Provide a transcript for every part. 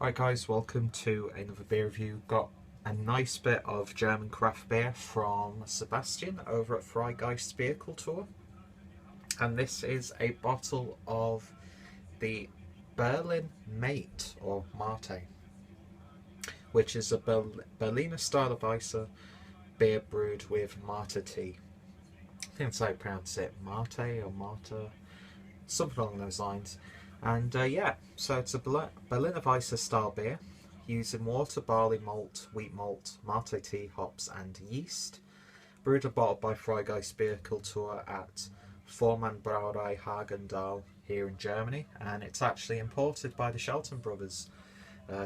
Right guys, welcome to another beer review. Got a nice bit of German craft beer from Sebastian over at Freigeist Bierkultur. And this is a bottle of the BerlinMate or Mate, which is a Berliner style of Weisse beer brewed with mate tea. I think that's how you pronounce it, mate or mate, something along those lines. And yeah, so it's a Berliner Weisse style beer using water, barley malt, wheat malt, mate tea, hops and yeast. Brewed and bottled by Freigeist Bierkultur at Vormann Brauerei Hagendahl here in Germany, and it's actually imported by the Shelton brothers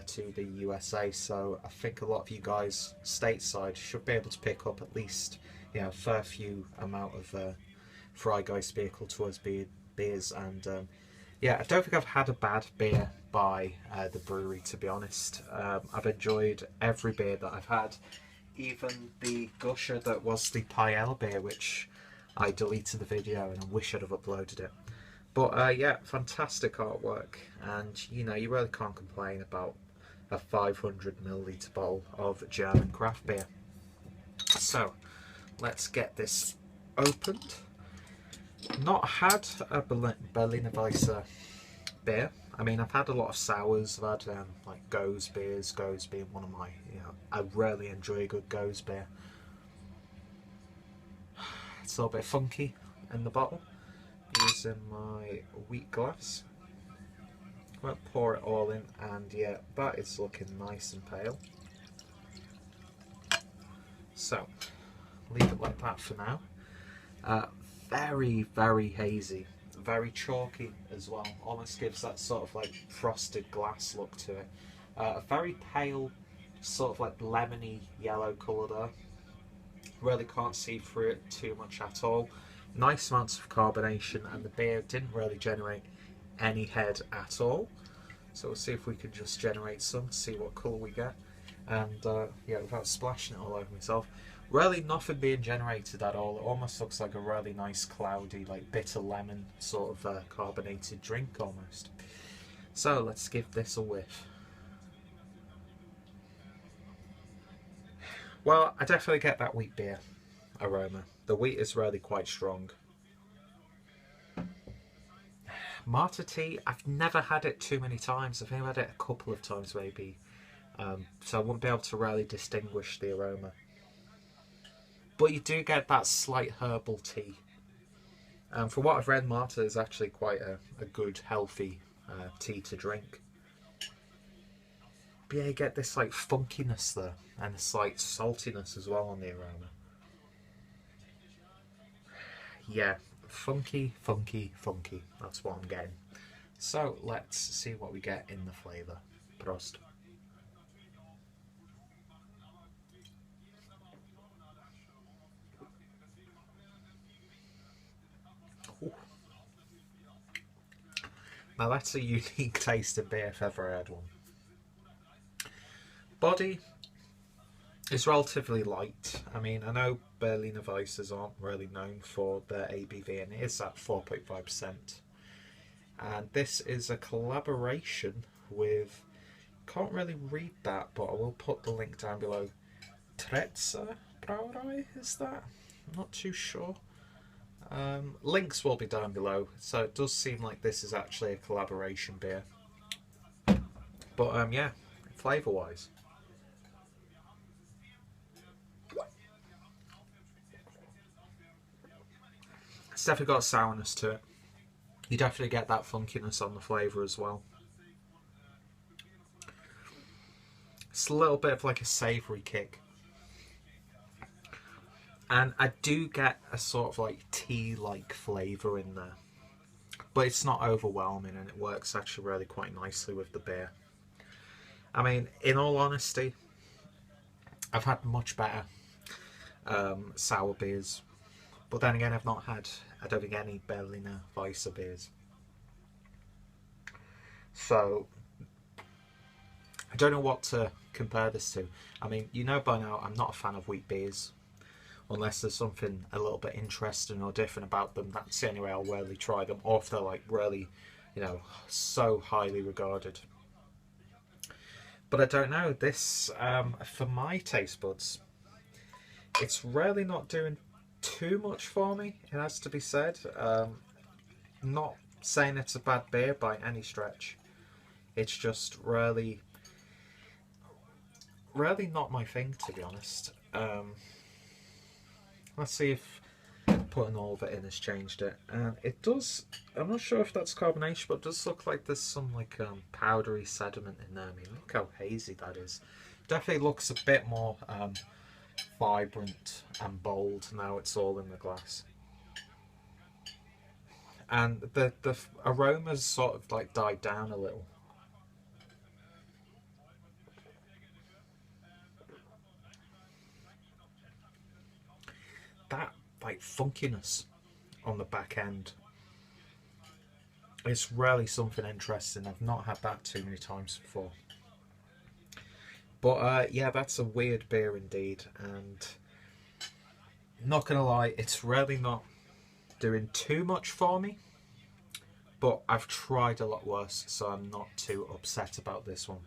to the USA. So I think a lot of you guys stateside should be able to pick up at least a fair few amount of Freigeist Bierkultur's beers and. Yeah, I don't think I've had a bad beer by the brewery, to be honest. I've enjoyed every beer that I've had, even the gusher that was the Pael beer, which I deleted the video and I wish I'd have uploaded it. But yeah, fantastic artwork, and you really can't complain about a 500ml bottle of German craft beer. So, let's get this opened. Not had a Berliner Weisse beer. I mean, I've had a lot of sours. I've had like Goes beers. Goes being one of my, I really enjoy a good Goes beer. It's a little bit funky in the bottle. Using my wheat glass. Won't pour it all in, and yeah, that is looking nice and pale. So, leave it like that for now. Very, very hazy, very chalky as well. Almost gives that sort of like frosted glass look to it. A very pale, sort of like lemony yellow colour there. Really can't see through it too much at all. Nice amounts of carbonation, and the beer didn't really generate any head at all. So we'll see if we can just generate some to see what colour we get. And yeah, without splashing it all over myself. Really nothing being generated at all. It almost looks like a really nice cloudy, like bitter lemon sort of carbonated drink almost. So let's give this a whiff. Well, I definitely get that wheat beer aroma. The wheat is really quite strong. Mate tea, I've never had it too many times. I've only had it a couple of times maybe. So I wouldn't be able to really distinguish the aroma. But you do get that slight herbal tea. From what I've read, mate is actually quite a good, healthy tea to drink. But yeah, you get this like funkiness there, and a slight saltiness as well on the aroma. Yeah, funky, funky, funky. That's what I'm getting. So let's see what we get in the flavour. Prost. Now that's a unique taste of beer if ever I had one. Body is relatively light. I mean, I know Berliner Weisses aren't really known for their ABV, and it is at 4.5%. And this is a collaboration with, can't really read that, but I will put the link down below. Treze Brauerei, is that? I'm not too sure. Links will be down below, so it does seem like this is actually a collaboration beer. But yeah, flavour wise, it's definitely got a sourness to it. You definitely get that funkiness on the flavour as well. It's a little bit of like a savoury kick. And I do get a sort of like tea-like flavour in there. But it's not overwhelming, and it works actually really quite nicely with the beer. I mean, in all honesty, I've had much better sour beers. But then again, I've not had, I don't think, any Berliner Weisse beers. So, I don't know what to compare this to. I mean, you know by now, I'm not a fan of wheat beers. Unless there's something a little bit interesting or different about them. That's the only way I'll really try them. Or if they're like really, so highly regarded. But I don't know, this, for my taste buds, it's really not doing too much for me, it has to be said. Not saying it's a bad beer by any stretch. It's just really not my thing, to be honest. Let's see if putting all of it in has changed it. And it does, I'm not sure if that's carbonation, but it does look like there's some like powdery sediment in there. I mean, look how hazy that is. Definitely looks a bit more vibrant and bold now it's all in the glass. And the aromas sort of like died down a little. That like funkiness on the back end, it's really something interesting. I've not had that too many times before. But yeah, that's a weird beer indeed, and not gonna lie, it's really not doing too much for me, but I've tried a lot worse, so I'm not too upset about this one.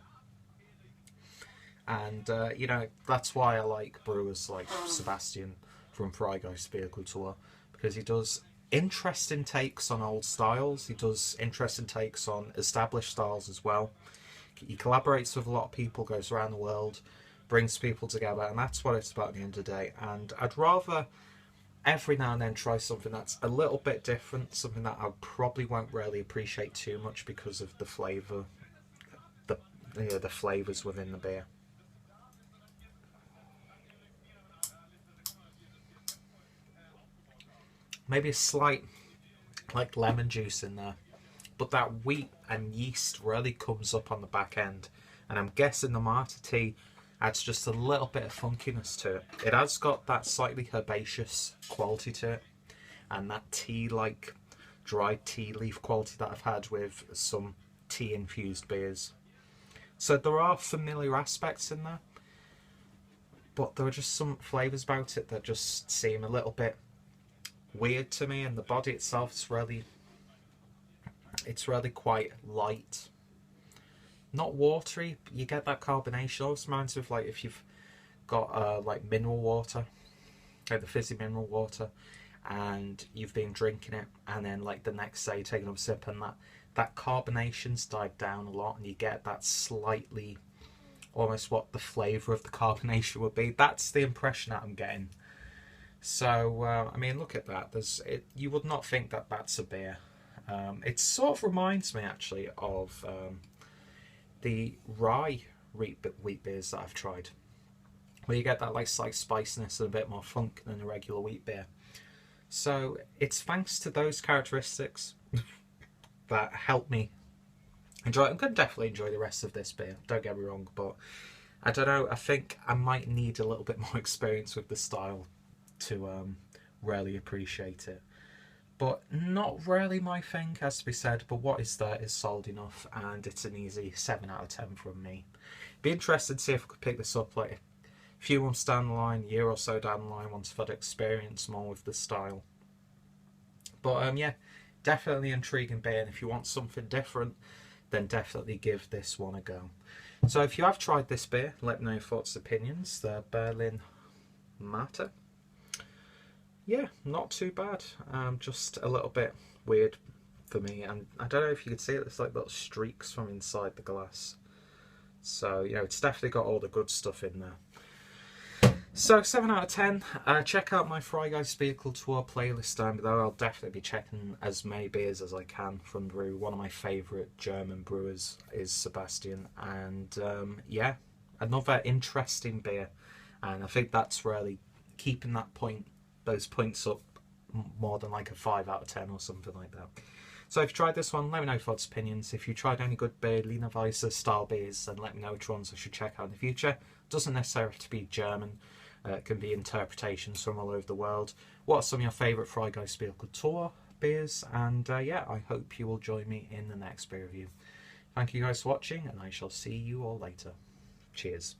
And you know, that's why I like brewers like Sebastian from Freigeist Bierkultur, because he does interesting takes on old styles, he does interesting takes on established styles as well. He collaborates with a lot of people, goes around the world, brings people together, and that's what it's about at the end of the day. And I'd rather every now and then try something that's a little bit different, something that I probably won't really appreciate too much because of the flavour, the flavours within the beer. Maybe a slight like lemon juice in there, but that wheat and yeast really comes up on the back end, and I'm guessing the Mate tea adds just a little bit of funkiness to it. It has got that slightly herbaceous quality to it, and that tea like dried tea leaf quality that I've had with some tea infused beers. So there are familiar aspects in there, but there are just some flavours about it that just seem a little bit weird to me, and the body itself is really, it's really quite light, not watery. You get that carbonation. Almost reminds me of like if you've got like mineral water, like the fizzy mineral water, and you've been drinking it, and then like the next day taking a sip, and that carbonation's died down a lot, and you get that slightly, almost what the flavour of the carbonation would be. That's the impression that I'm getting. So I mean, look at that. You would not think that that's a beer. It sort of reminds me actually of the rye wheat beers that I've tried, where you get that like slight spiciness and a bit more funk than a regular wheat beer. So it's thanks to those characteristics that help me enjoy it. I'm going to definitely enjoy the rest of this beer, don't get me wrong, but I don't know, I think I might need a little bit more experience with the style to really appreciate it. But not really my thing, has to be said, but what is there is solid enough, and it's an easy 7 out of 10 from me. Be interested to see if I could pick this up like a few months down the line, a year or so down the line, once I've had experience more with the style. But yeah, definitely intriguing beer, and if you want something different, then definitely give this one a go. So if you have tried this beer, let me know your thoughts and opinions. The BerlinMate. Yeah, not too bad. Just a little bit weird for me, and I don't know if you can see it, there's like little streaks from inside the glass. So, you know, it's definitely got all the good stuff in there. So 7 out of 10. Check out my Freigeist Bierkultur playlist down below. I'll definitely be checking as many beers as I can from the brew. One of my favourite German brewers is Sebastian, and yeah, another interesting beer, and I think that's really keeping those points up more than like a 5 out of 10 or something like that. So if you tried this one, let me know your thoughts, opinions. If you tried any good Berliner Weisse style beers, then let me know which ones I should check out in the future. Doesn't necessarily have to be German. It can be interpretations from all over the world. What are some of your favourite Freigeist Bierkultur beers? And yeah, I hope you will join me in the next beer review. Thank you guys for watching, and I shall see you all later. Cheers.